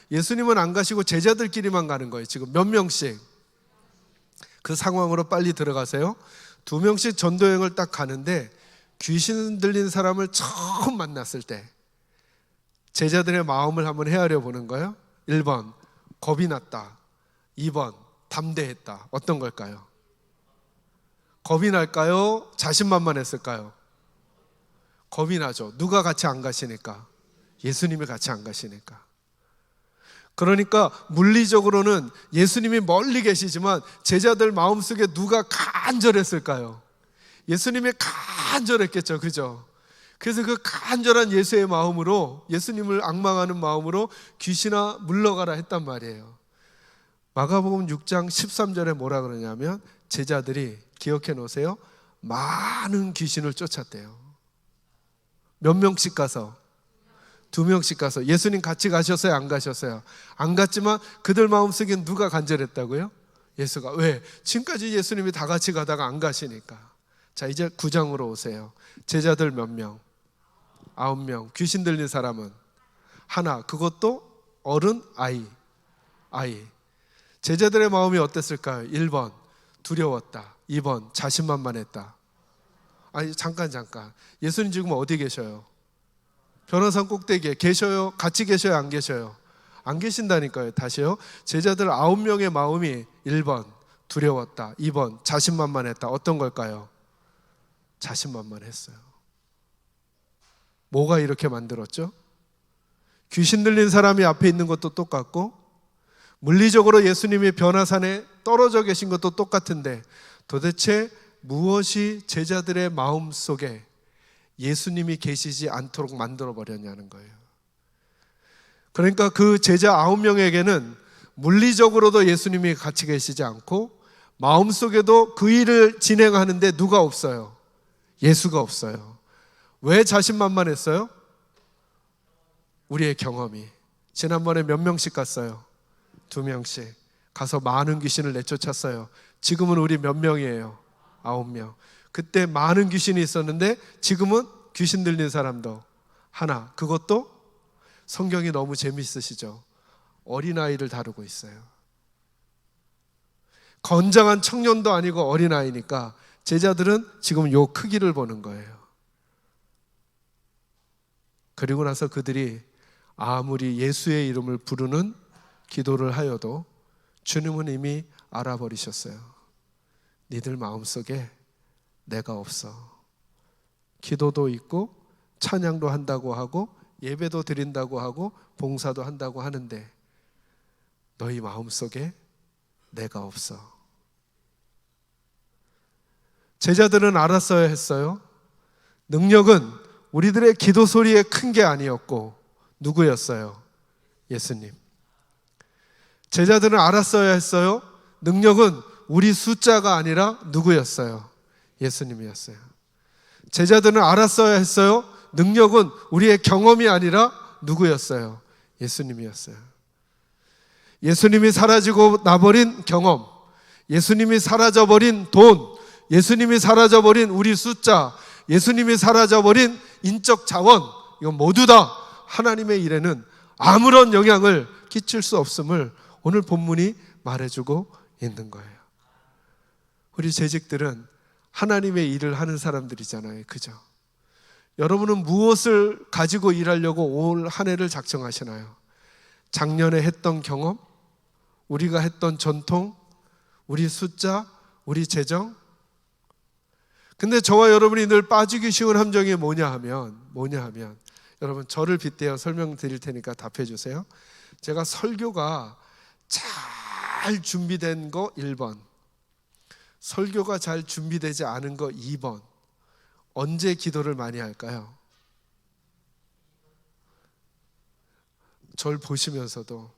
예수님은 안 가시고 제자들끼리만 가는 거예요. 지금 몇 명씩? 그 상황으로 빨리 들어가세요. 2명씩 전도 여행을 딱 가는데 귀신 들린 사람을 처음 만났을 때 제자들의 마음을 한번 헤아려 보는 거예요. 1번 겁이 났다, 2번 담대했다. 어떤 걸까요? 겁이 날까요? 자신만만했을까요? 겁이 나죠. 누가 같이 안 가시니까. 예수님이 같이 안 가시니까. 그러니까 물리적으로는 예수님이 멀리 계시지만 제자들 마음속에 누가 간절했을까요? 예수님이 간절했겠죠. 그죠? 그래서 그 간절한 예수의 마음으로, 예수님을 앙망하는 마음으로 귀신아 물러가라 했단 말이에요. 마가복음 6장 13절에 뭐라 그러냐면 제자들이, 기억해 놓으세요, 많은 귀신을 쫓았대요. 몇 명씩 가서? 2명씩 가서. 예수님 같이 가셨어요? 안 가셨어요? 안 갔지만 그들 마음속에 누가 간절했다고요? 예수가. 왜? 지금까지 예수님이 다 같이 가다가 안 가시니까. 자, 이제 9장으로 오세요. 제자들 몇 명? 9명. 귀신 들린 사람은 하나. 그것도 어른, 아이. 제자들의 마음이 어땠을까요? 1번 두려웠다. 2번 자신만만했다. 아니 잠깐 예수님 지금 어디 계셔요? 변호산 꼭대기에 계셔요? 같이 계셔요? 안 계셔요? 안 계신다니까요. 다시요. 제자들 9명의 마음이 1번 두려웠다. 2번 자신만만했다. 어떤 걸까요? 자신만만했어요. 뭐가 이렇게 만들었죠? 귀신 들린 사람이 앞에 있는 것도 똑같고 물리적으로 예수님이 변화산에 떨어져 계신 것도 똑같은데 도대체 무엇이 제자들의 마음 속에 예수님이 계시지 않도록 만들어 버렸냐는 거예요. 그러니까 그 제자 9명에게는 물리적으로도 예수님이 같이 계시지 않고 마음속에도 그 일을 진행하는데 누가 없어요? 예수가 없어요. 왜 자신만만했어요? 우리의 경험이. 지난번에 몇 명씩 갔어요? 2명씩 가서 많은 귀신을 내쫓았어요. 지금은 우리 몇 명이에요? 9명. 그때 많은 귀신이 있었는데 지금은 귀신 들린 사람도 하나. 그것도 성경이 너무 재미있으시죠? 어린아이를 다루고 있어요. 건장한 청년도 아니고 어린아이니까 제자들은 지금 요 크기를 보는 거예요. 그리고 나서 그들이 아무리 예수의 이름을 부르는 기도를 하여도 주님은 이미 알아버리셨어요. 니들 마음속에 내가 없어. 기도도 있고 찬양도 한다고 하고 예배도 드린다고 하고 봉사도 한다고 하는데 너희 마음속에 내가 없어. 제자들은 알았어야 했어요. 능력은 우리들의 기도 소리에 큰 게 아니었고 누구였어요? 예수님. 제자들은 알았어야 했어요. 능력은 우리 숫자가 아니라 누구였어요? 예수님이었어요. 제자들은 알았어야 했어요. 능력은 우리의 경험이 아니라 누구였어요? 예수님이었어요. 예수님이 사라지고 나버린 경험, 예수님이 사라져버린 돈, 예수님이 사라져버린 우리 숫자, 예수님이 사라져버린 인적 자원, 이건 모두 다 하나님의 일에는 아무런 영향을 끼칠 수 없음을 오늘 본문이 말해주고 있는 거예요. 우리 재직들은 하나님의 일을 하는 사람들이잖아요. 그죠? 여러분은 무엇을 가지고 일하려고 올 한 해를 작정하시나요? 작년에 했던 경험, 우리가 했던 전통, 우리 숫자, 우리 재정. 근데 저와 여러분이 늘 빠지기 쉬운 함정이 뭐냐 하면 여러분 저를 빗대어 설명드릴 테니까 답해 주세요. 제가 설교가 잘 준비된 거 1번, 설교가 잘 준비되지 않은 거 2번. 언제 기도를 많이 할까요? 절 보시면서도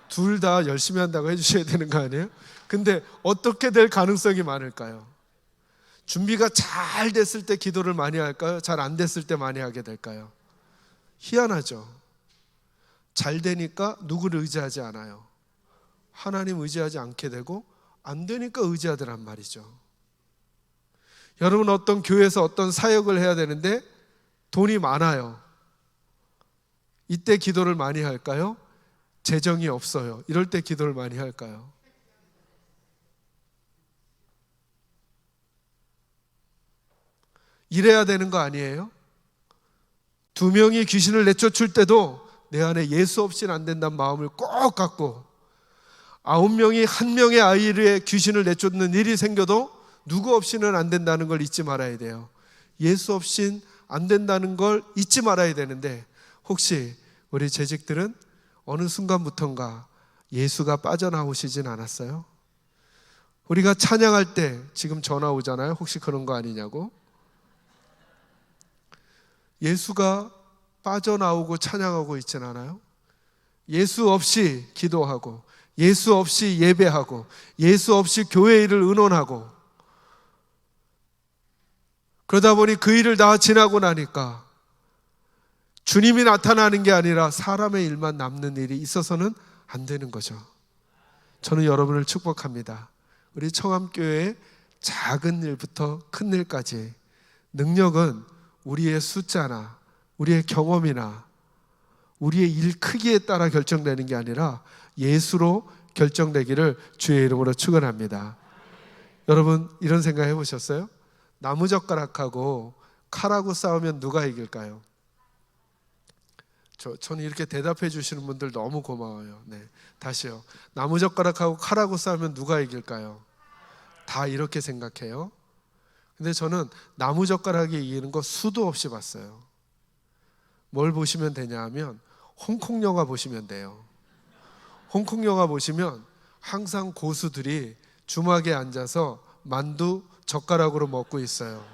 둘 다 열심히 한다고 해주셔야 되는 거 아니에요? 근데 어떻게 될 가능성이 많을까요? 준비가 잘 됐을 때 기도를 많이 할까요? 잘 안 됐을 때 많이 하게 될까요? 희한하죠. 잘 되니까 누구를 의지하지 않아요. 하나님 의지하지 않게 되고 안 되니까 의지하더란 말이죠. 여러분 어떤 교회에서 어떤 사역을 해야 되는데 돈이 많아요. 이때 기도를 많이 할까요? 재정이 없어요. 이럴 때 기도를 많이 할까요? 이래야 되는 거 아니에요? 2명이 귀신을 내쫓을 때도 내 안에 예수 없이는 안 된다는 마음을 꼭 갖고 9명이 한 명의 아이의 귀신을 내쫓는 일이 생겨도 누구 없이는 안 된다는 걸 잊지 말아야 돼요. 예수 없인 안 된다는 걸 잊지 말아야 되는데, 혹시 우리 재직들은 어느 순간부턴가 예수가 빠져나오시진 않았어요? 우리가 찬양할 때 지금 전화 오잖아요. 혹시 그런 거 아니냐고? 예수가 빠져나오고 찬양하고 있진 않아요? 예수 없이 기도하고, 예수 없이 예배하고, 예수 없이 교회 일을 의논하고, 그러다 보니 그 일을 다 지나고 나니까 주님이 나타나는 게 아니라 사람의 일만 남는 일이 있어서는 안 되는 거죠. 저는 여러분을 축복합니다. 우리 청암교회의 작은 일부터 큰 일까지 능력은 우리의 숫자나 우리의 경험이나 우리의 일 크기에 따라 결정되는 게 아니라 예수로 결정되기를 주의 이름으로 축원합니다. 여러분, 이런 생각 해보셨어요? 나무젓가락하고 칼하고 싸우면 누가 이길까요? 저는 이렇게 대답해 주시는 분들 너무 고마워요. 네, 다시요. 나무젓가락하고 칼하고 싸우면 누가 이길까요? 다 이렇게 생각해요. 근데 저는 나무젓가락이 이기는 거 수도 없이 봤어요. 뭘 보시면 되냐 하면 홍콩 영화 보시면 돼요. 홍콩 영화 보시면 항상 고수들이 주막에 앉아서 만두 젓가락으로 먹고 있어요.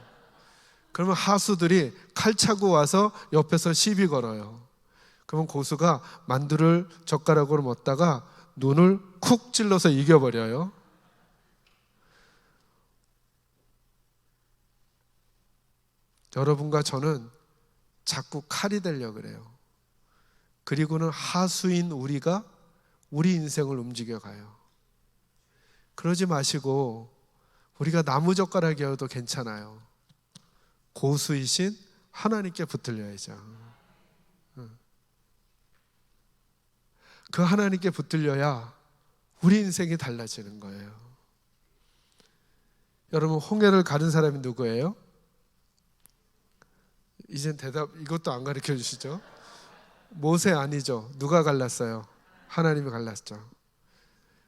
그러면 하수들이 칼 차고 와서 옆에서 시비 걸어요. 그러면 고수가 만두를 젓가락으로 먹다가 눈을 쿡 찔러서 이겨버려요. 여러분과 저는 자꾸 칼이 되려고 그래요. 그리고는 하수인 우리가 우리 인생을 움직여가요. 그러지 마시고 우리가 나무젓가락이어도 괜찮아요. 고수이신 하나님께 붙들려야죠. 그 하나님께 붙들려야 우리 인생이 달라지는 거예요. 여러분, 홍해를 가른 사람이 누구예요? 이젠 대답 이것도 안 가르쳐 주시죠? 모세 아니죠? 누가 갈랐어요? 하나님이 갈랐죠.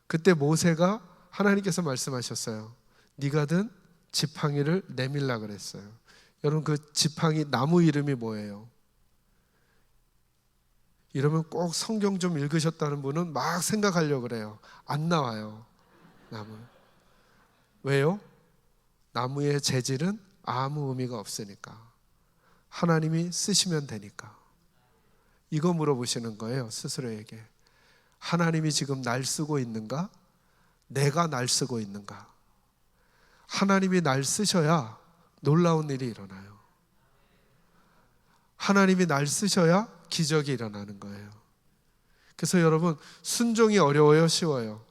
그때 모세가 하나님께서 말씀하셨어요. 네가 든 지팡이를 내밀라 그랬어요. 여러분, 그 지팡이 나무 이름이 뭐예요? 이러면 꼭 성경 좀 읽으셨다는 분은 막 생각하려고 그래요. 안 나와요. 나무. 왜요? 나무의 재질은 아무 의미가 없으니까. 하나님이 쓰시면 되니까. 이거 물어보시는 거예요, 스스로에게. 하나님이 지금 날 쓰고 있는가? 내가 날 쓰고 있는가? 하나님이 날 쓰셔야 놀라운 일이 일어나요. 하나님이 날 쓰셔야 기적이 일어나는 거예요. 그래서 여러분, 순종이 어려워요, 쉬워요?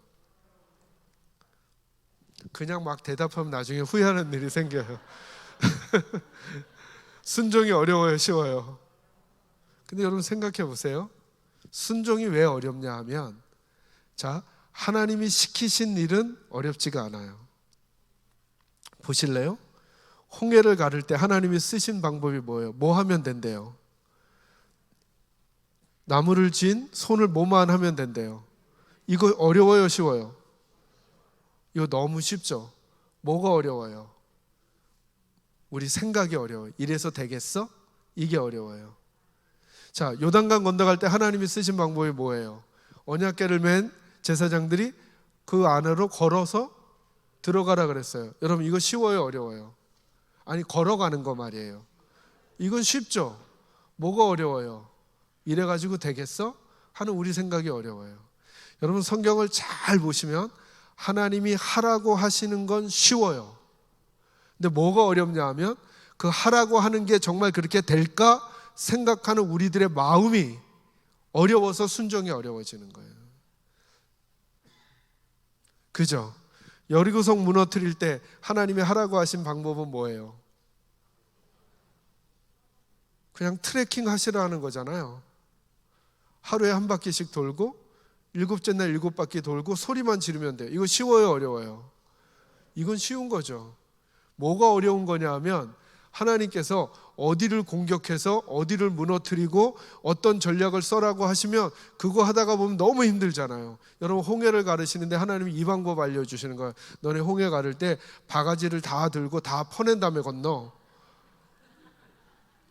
그냥 막 대답하면 나중에 후회하는 일이 생겨요. 순종이 어려워요, 쉬워요? 근데 여러분 생각해 보세요. 순종이 왜 어렵냐 하면, 자, 하나님이 시키신 일은 어렵지가 않아요. 보실래요? 홍해를 가를 때 하나님이 쓰신 방법이 뭐예요? 뭐 하면 된대요? 나무를 쥔 손을 뭐만 하면 된대요. 이거 어려워요, 쉬워요? 이거 너무 쉽죠? 뭐가 어려워요? 우리 생각이 어려워요. 이래서 되겠어? 이게 어려워요. 자, 요단강 건너갈 때 하나님이 쓰신 방법이 뭐예요? 언약궤를 맨 제사장들이 그 안으로 걸어서 들어가라 그랬어요. 여러분, 이거 쉬워요, 어려워요? 아니, 걸어가는 거 말이에요. 이건 쉽죠? 뭐가 어려워요? 이래가지고 되겠어? 하는 우리 생각이 어려워요. 여러분, 성경을 잘 보시면 하나님이 하라고 하시는 건 쉬워요. 근데 뭐가 어렵냐 하면, 그 하라고 하는 게 정말 그렇게 될까 생각하는 우리들의 마음이 어려워서 순종이 어려워지는 거예요. 그죠? 여리고성 무너뜨릴 때 하나님이 하라고 하신 방법은 뭐예요? 그냥 트레킹 하시라는 거잖아요. 하루에 한 바퀴씩 돌고 7째 날 7바퀴 돌고 소리만 지르면 돼요. 이거 쉬워요, 어려워요? 이건 쉬운 거죠. 뭐가 어려운 거냐 하면, 하나님께서 어디를 공격해서 어디를 무너뜨리고 어떤 전략을 써라고 하시면 그거 하다가 보면 너무 힘들잖아요. 여러분, 홍해를 가르시는데 하나님이 이 방법 알려주시는 거예요. 너네 홍해 가를 때 바가지를 다 들고 다 퍼낸 다음에 건너.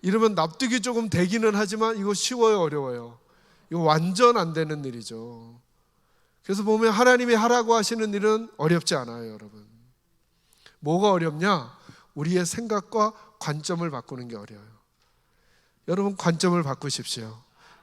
이러면 납득이 조금 되기는 하지만 이거 쉬워요, 어려워요? 이거 완전 안 되는 일이죠. 그래서 보면 하나님이 하라고 하시는 일은 어렵지 않아요, 여러분. 뭐가 어렵냐? 우리의 생각과 관점을 바꾸는 게 어려워요. 여러분, 관점을 바꾸십시오.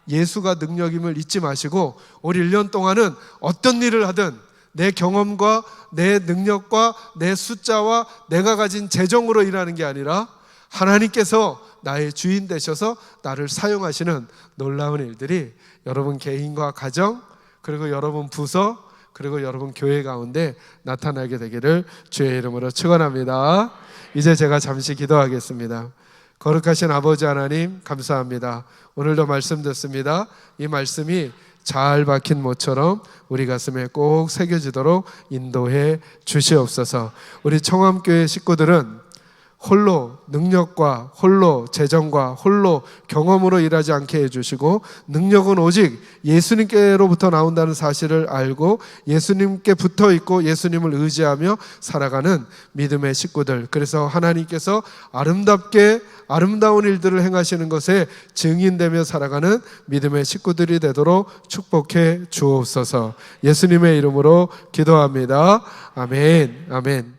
예수가 능력임을 잊지 마시고 올 1년 동안은 어떤 일을 하든 내 경험과 내 능력과 내 숫자와 내가 가진 재정으로 일하는 게 아니라 하나님께서 나의 주인 되셔서 나를 사용하시는 놀라운 일들이 여러분 개인과 가정, 그리고 여러분 부서, 그리고 여러분 교회 가운데 나타나게 되기를 주의 이름으로 축원합니다. 이제 제가 잠시 기도하겠습니다. 거룩하신 아버지 하나님, 감사합니다. 오늘도 말씀 듣습니다. 이 말씀이 잘 박힌 모처럼 우리 가슴에 꼭 새겨지도록 인도해 주시옵소서. 우리 청암교회 식구들은 홀로 능력과 홀로 재정과 홀로 경험으로 일하지 않게 해주시고, 능력은 오직 예수님께로부터 나온다는 사실을 알고 예수님께 붙어 있고 예수님을 의지하며 살아가는 믿음의 식구들, 그래서 하나님께서 아름답게 아름다운 일들을 행하시는 것에 증인되며 살아가는 믿음의 식구들이 되도록 축복해 주옵소서. 예수님의 이름으로 기도합니다. 아멘. 아멘.